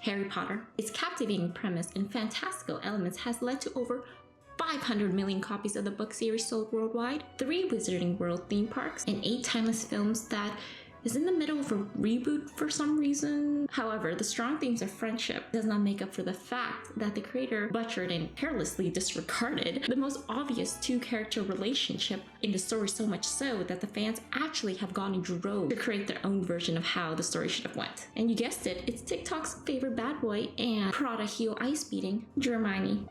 Harry Potter. Its captivating premise and fantastical elements has led to over 500 million copies of the book series sold worldwide, 3 Wizarding World theme parks, and 8 timeless films that is in the middle of a reboot for some reason. However, the strong themes of friendship does not make up for the fact that the creator butchered and carelessly disregarded the most obvious 2-character relationship in the story, so much so that the fans actually have gone in droves to create their own version of how the story should have went. And you guessed it, it's TikTok's favorite bad boy and Prada heel ice beating, Dramione.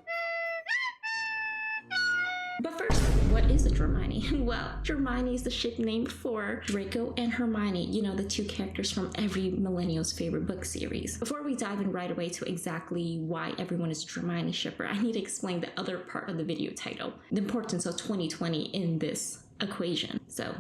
But first, what is a Dramione? Well, Dramione is the ship named for Draco and Hermione, you know, the 2 characters from every millennial's favorite book series. Before we dive in right away to exactly why everyone is a Dramione shipper, I need to explain the other part of the video title, the importance of 2020 in this equation. So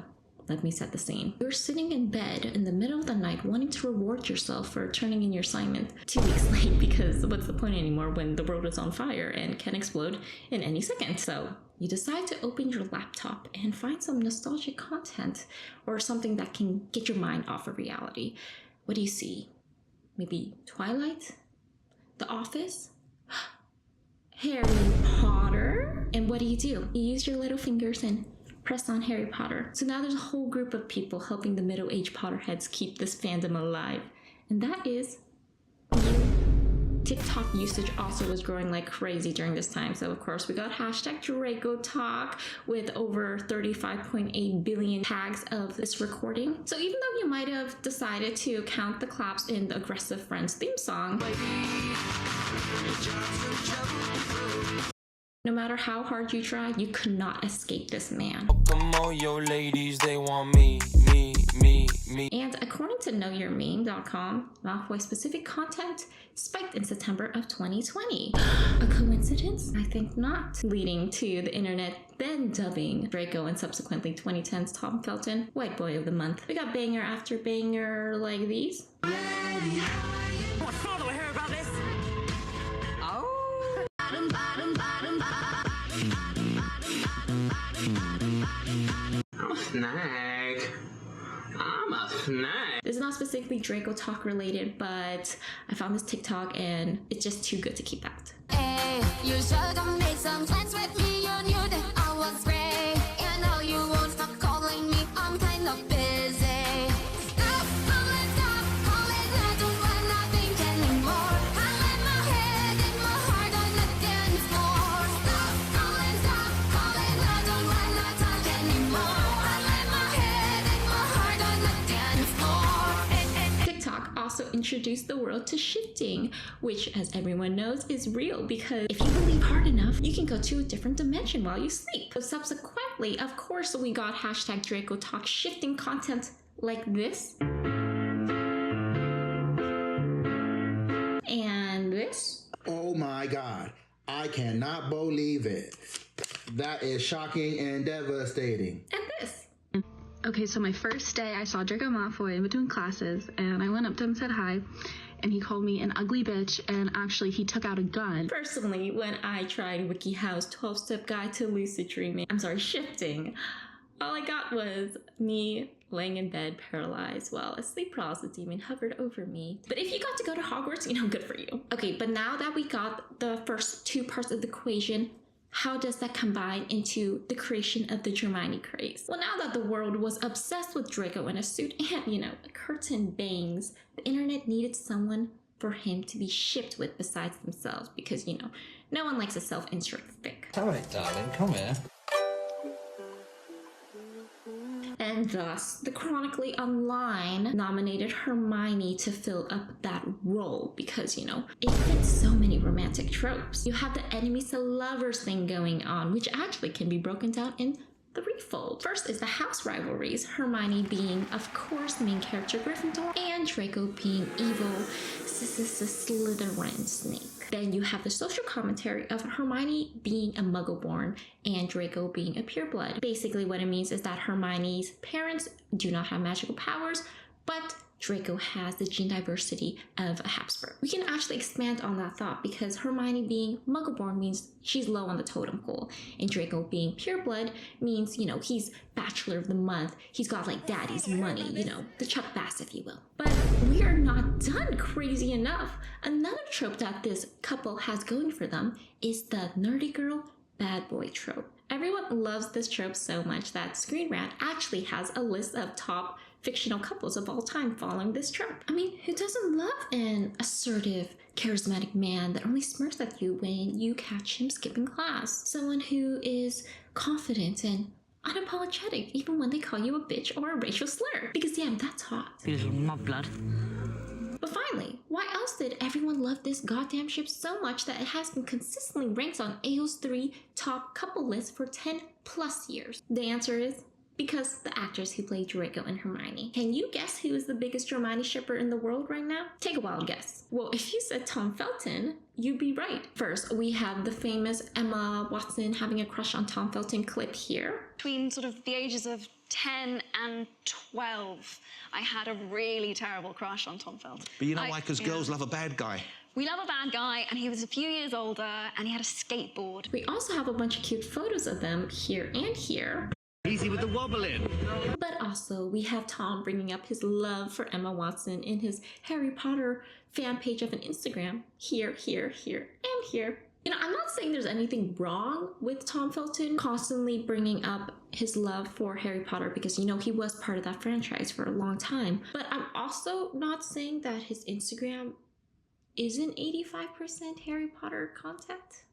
let me set the scene. You're sitting in bed in the middle of the night wanting to reward yourself for turning in your assignment 2 weeks late, because what's the point anymore when the world is on fire and can explode in any second? So you decide to open your laptop and find some nostalgic content or something that can get your mind off of reality. What do you see? Maybe Twilight? The Office? Harry Potter? And what do? You use your little fingers and press on Harry Potter. So now there's a whole group of people helping the middle-aged Potterheads keep this fandom alive. And that is you. TikTok usage also was growing like crazy during this time. So of course we got hashtag Draco Talk with over 35.8 billion tags of this recording. So even though you might have decided to count the claps in the Aggressive Friends theme song, no matter how hard you try, you could not escape this man. Come on, yo ladies, they want me. And according to KnowYourMeme.com, Malfoy-specific content spiked in September of 2020. A coincidence? I think not. Leading to the internet then dubbing Draco and subsequently 2010's Tom Felton White Boy of the Month. We got banger after banger like these. What father will hear about this? Oh. I'm a snag. I'm a snack. This is not specifically Draco Talk related, but I found this TikTok and it's just too good to keep out. Hey, you should have made some plans with me. You knew that I was great, and now you won't stop calling me. I'm kind of busy. Stop calling, I don't wanna think anymore. I let my head and my heart on the dance floor. Stop calling, I don't wanna talk anymore. I let my head and my heart on the dance floor. TikTok also introduced the world to shifting, which, as everyone knows, is real because if you believe hard enough, you can go to a different dimension while you sleep. So subsequently, of course, we got hashtag Draco Talk shifting content like this. And this. Oh my God, I cannot believe it. That is shocking and devastating. And this. Okay, so my first day I saw Draco Malfoy in between classes, and I went up to him and said hi, and he called me an ugly bitch, and actually he took out a gun. Personally, when I tried WikiHow's 12-step guide to lucid dreaming, shifting, all I got was me laying in bed paralyzed while a sleep paralysis demon hovered over me. But if you got to go to Hogwarts, good for you. Okay, but now that we got the first 2 parts of the equation, how does that combine into the creation of the Dramione craze? Well, now that the world was obsessed with Draco in a suit and, curtain bangs, the internet needed someone for him to be shipped with besides themselves because, no one likes a self-insert fic. Alright, darling, come here. And thus, the Chronically Online nominated Hermione to fill up that role because, it fits so many romantic tropes. You have the enemies to lovers thing going on, which actually can be broken down in threefold. First is the house rivalries, Hermione being, of course, the main character Gryffindor, and Draco being evil Slytherin snake. Then you have the social commentary of Hermione being a Muggle-born and Draco being a pureblood. Basically what it means is that Hermione's parents do not have magical powers, but Draco has the gene diversity of a Habsburg. We can actually expand on that thought because Hermione being Muggle-born means she's low on the totem pole, and Draco being pureblood means, he's Bachelor of the Month. He's got like daddy's money, the Chuck Bass, if you will. But we are not done crazy enough. Another trope that this couple has going for them is the nerdy girl, bad boy trope. Everyone loves this trope so much that Screen Rant actually has a list of top fictional couples of all time following this trope. I mean, who doesn't love an assertive, charismatic man that only smirks at you when you catch him skipping class? Someone who is confident and unapologetic even when they call you a bitch or a racial slur. Because damn, that's hot. You little mudblood. But finally, why else did everyone love this goddamn ship so much that it has been consistently ranked on AO's 3 top couple lists for 10 plus years? The answer is because the actors who play Draco and Hermione. Can you guess who is the biggest Hermione shipper in the world right now? Take a wild guess. Well, if you said Tom Felton, you'd be right. First, we have the famous Emma Watson having a crush on Tom Felton clip here. Between sort of the ages of 10 and 12, I had a really terrible crush on Tom Felton. But you know why? Because girls love a bad guy. We love a bad guy, and he was a few years older, and he had a skateboard. We also have a bunch of cute photos of them here and here. Easy with the wobbling. But also, we have Tom bringing up his love for Emma Watson in his Harry Potter fan page of an Instagram. Here, here, here, and here. You know, I'm not saying there's anything wrong with Tom Felton constantly bringing up his love for Harry Potter because, you know, he was part of that franchise for a long time. But I'm also not saying that his Instagram isn't 85% Harry Potter content.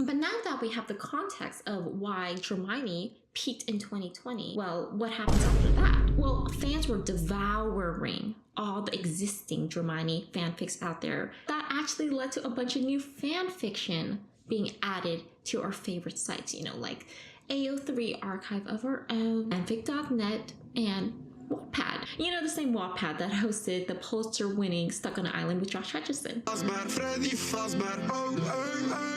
But now that we have the context of why Dramione peaked in 2020, well, what happens after that? Well, fans were devouring all the existing Dramione fanfics out there. That actually led to a bunch of new fanfiction being added to our favorite sites, you know, like AO3 Archive of Our Own, fanfic.net, and Wattpad. You know, the same Wattpad that hosted the Pulitzer-winning Stuck on an Island with Josh Hutcherson.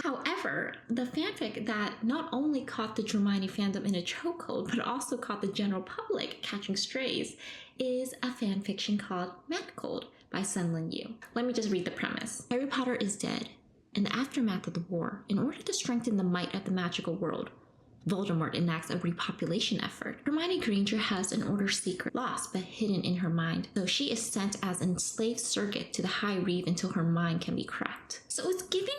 However, the fanfic that not only caught the Dramione fandom in a chokehold, but also caught the general public catching strays, is a fanfiction called Manacled by Sunlin Yu. Let me just read the premise. Harry Potter is dead. In the aftermath of the war, in order to strengthen the might of the magical world, Voldemort enacts a repopulation effort. Hermione Granger has an Order secret lost but hidden in her mind, so she is sent as an enslaved surrogate to the High Reeve until her mind can be cracked. So it's giving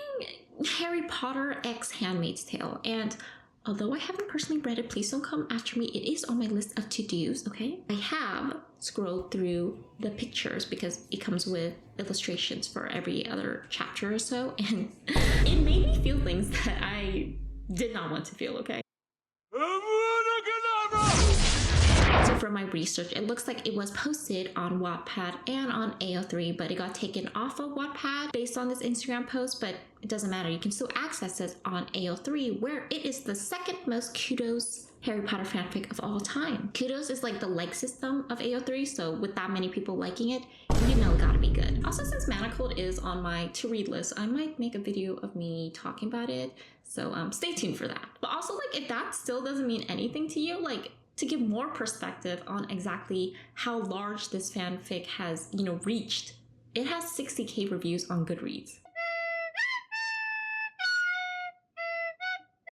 Harry Potter x Handmaid's Tale, and although I haven't personally read it, please don't come after me, it is on my list of to-dos, okay? I have scrolled through the pictures because it comes with illustrations for every other chapter or so, and it made me feel things that I did not want to feel, okay? So for my research, it looks like it was posted on Wattpad and on AO3, but it got taken off of Wattpad based on this Instagram post, but it doesn't matter. You can still access it on AO3, where it is the second most kudos Harry Potter fanfic of all time. Kudos is like the like system of AO3, so with that many people liking it, you know it gotta be good. Also, since Manacled is on my to-read list, I might make a video of me talking about it, so stay tuned for that. But also, like, if that still doesn't mean anything to you, like, to give more perspective on exactly how large this fanfic has, you know, reached, it has 60,000 reviews on Goodreads.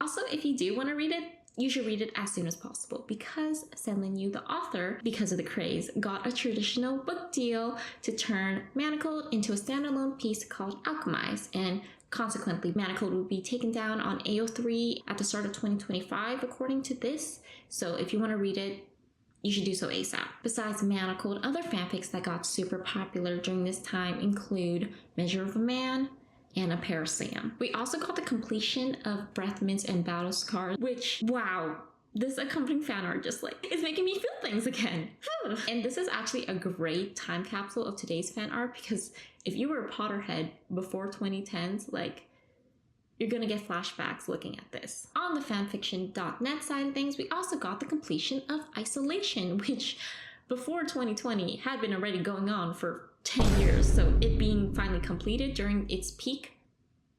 Also, if you do want to read it, you should read it as soon as possible because Sunlin Yu, the author, because of the craze, got a traditional book deal to turn Manacled into a standalone piece called Alchemize, and consequently, Manacled will be taken down on AO3 at the start of 2025, according to this. So if you want to read it, you should do so ASAP. Besides Manacled, other fanfics that got super popular during this time include Measure of a Man and A Pair of Sam. We also got the completion of Breath Mints and Battle Scars, which, wow, this accompanying fan art just like is making me feel things again. And this is actually a great time capsule of today's fan art because if you were a Potterhead before 2010s, like, you're gonna get flashbacks looking at this. On the fanfiction.net side of things, we also got the completion of Isolation, which before 2020 had been already going on for 10 years, so it being finally completed during its peak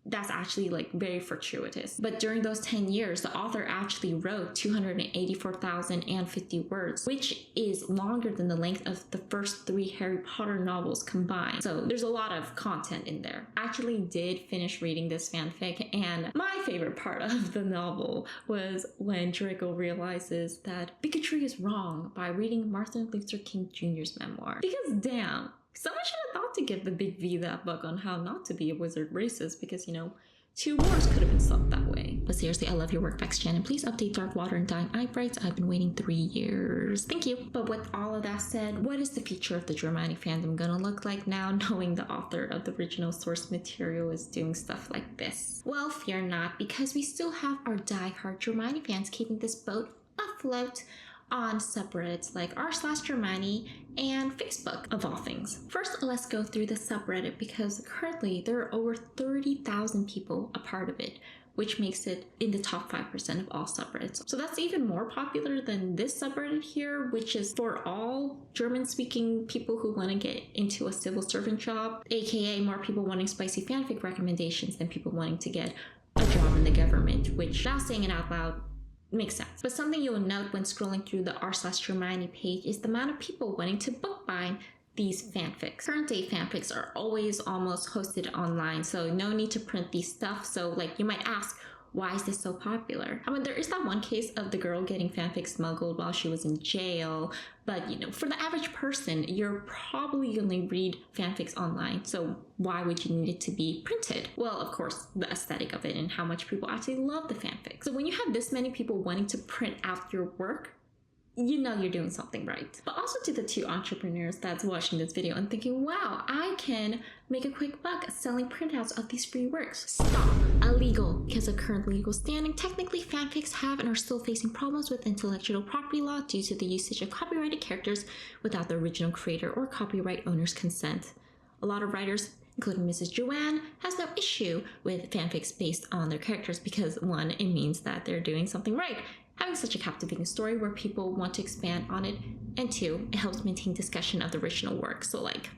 that's actually like very fortuitous. But during those 10 years, the author actually wrote 284,050 words, which is longer than the length of the first 3 Harry Potter novels combined. So there's a lot of content in there. I actually did finish reading this fanfic, and my favorite part of the novel was when Draco realizes that bigotry is wrong by reading Martin Luther King Jr.'s memoir. Because damn, someone should have thought to give the big V that book on how not to be a wizard racist, because, you know, 2 wars could have been stopped that way. But seriously, I love your work, Vex Jen, and please update Dark Water and Dying Eyebrights. I've been waiting 3 years. Thank you. But with all of that said, what is the future of the Dramione fandom gonna look like now, knowing the author of the original source material is doing stuff like this? Well, fear not, because we still have our die-hard Dramione fans keeping this boat afloat on subreddits like r/Dramione and Facebook, of all things. First, let's go through the subreddit, because currently there are over 30,000 people a part of it, which makes it in the top 5% of all subreddits. So that's even more popular than this subreddit here, which is for all German-speaking people who want to get into a civil servant job, aka more people wanting spicy fanfic recommendations than people wanting to get a job in the government, which, now saying it out loud, makes sense. But something you'll note when scrolling through the r/Dramione page is the amount of people wanting to bookbind these fanfics. Current day fanfics are always almost hosted online, so no need to print these stuff. So like, you might ask, why is this so popular? I mean, there is that one case of the girl getting fanfic smuggled while she was in jail, but you know, for the average person, you're probably gonna read fanfics online, so why would you need it to be printed? Well, of course, the aesthetic of it and how much people actually love the fanfic. So when you have this many people wanting to print out your work, you know you're doing something right. But also to the 2 entrepreneurs that's watching this video and thinking, wow, I can make a quick buck selling printouts of these free works. Stop. Illegal. Because of current legal standing, technically fanfics have and are still facing problems with intellectual property law due to the usage of copyrighted characters without the original creator or copyright owner's consent. A lot of writers, including Mrs. Joanne, has no issue with fanfics based on their characters because 1, it means that they're doing something right, having such a captivating story where people want to expand on it, and 2, it helps maintain discussion of the original work, so like,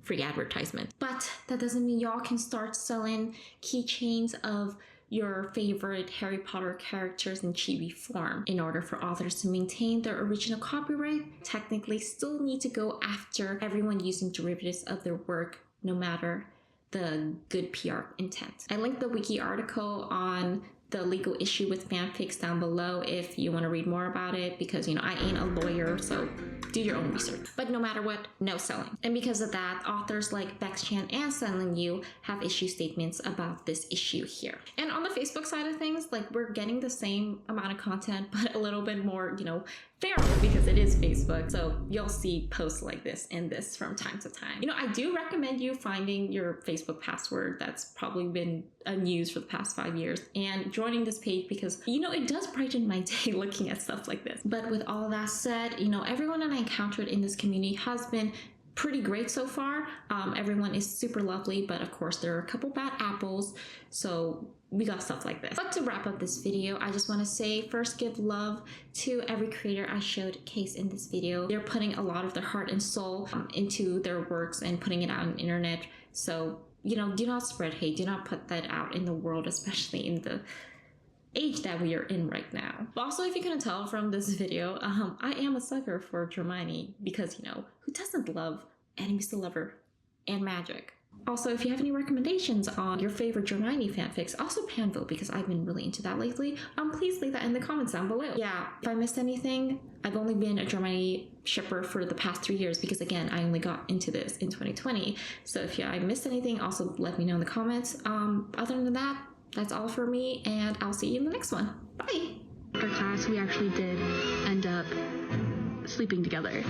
free advertisement. But that doesn't mean y'all can start selling keychains of your favorite Harry Potter characters in chibi form. In order for authors to maintain their original copyright, technically still need to go after everyone using derivatives of their work, no matter the good PR intent. I linked the wiki article on the legal issue with fanfics down below if you want to read more about it, because, you know, I ain't a lawyer, so do your own research. But no matter what, no selling. And because of that, authors like Vex Chan and Selling You have issue statements about this issue here. And on the Facebook side of things, like, we're getting the same amount of content, but a little bit more, you know, feral, because it is Facebook. So you'll see posts like this and this from time to time. You know, I do recommend you finding your Facebook password that's probably been unused for the past 5 years and joining this page, because, you know, it does brighten my day looking at stuff like this. But with all that said, you know, everyone that I encountered in this community has been pretty great so far. Everyone is super lovely, but of course there are a couple bad apples, so we got stuff like this. But to wrap up this video, I just want to say, first, give love to every creator I showed case in this video. They're putting a lot of their heart and soul into their works and putting it out on the internet, so, you know, do not spread hate, do not put that out in the world, especially in the age that we are in right now. But also, if you couldn't tell from this video, I am a sucker for Dramione, because, you know, who doesn't love enemies to lover and magic? Also, if you have any recommendations on your favorite Dramione fanfics, also Panville, because I've been really into that lately, please leave that in the comments down below. Yeah, if I missed anything, I've only been a Dramione shipper for the past 3 years, because again, I only got into this in 2020. So if I missed anything, also let me know in the comments. Other than that, that's all for me, and I'll see you in the next one. Bye! After class, we actually did end up sleeping together.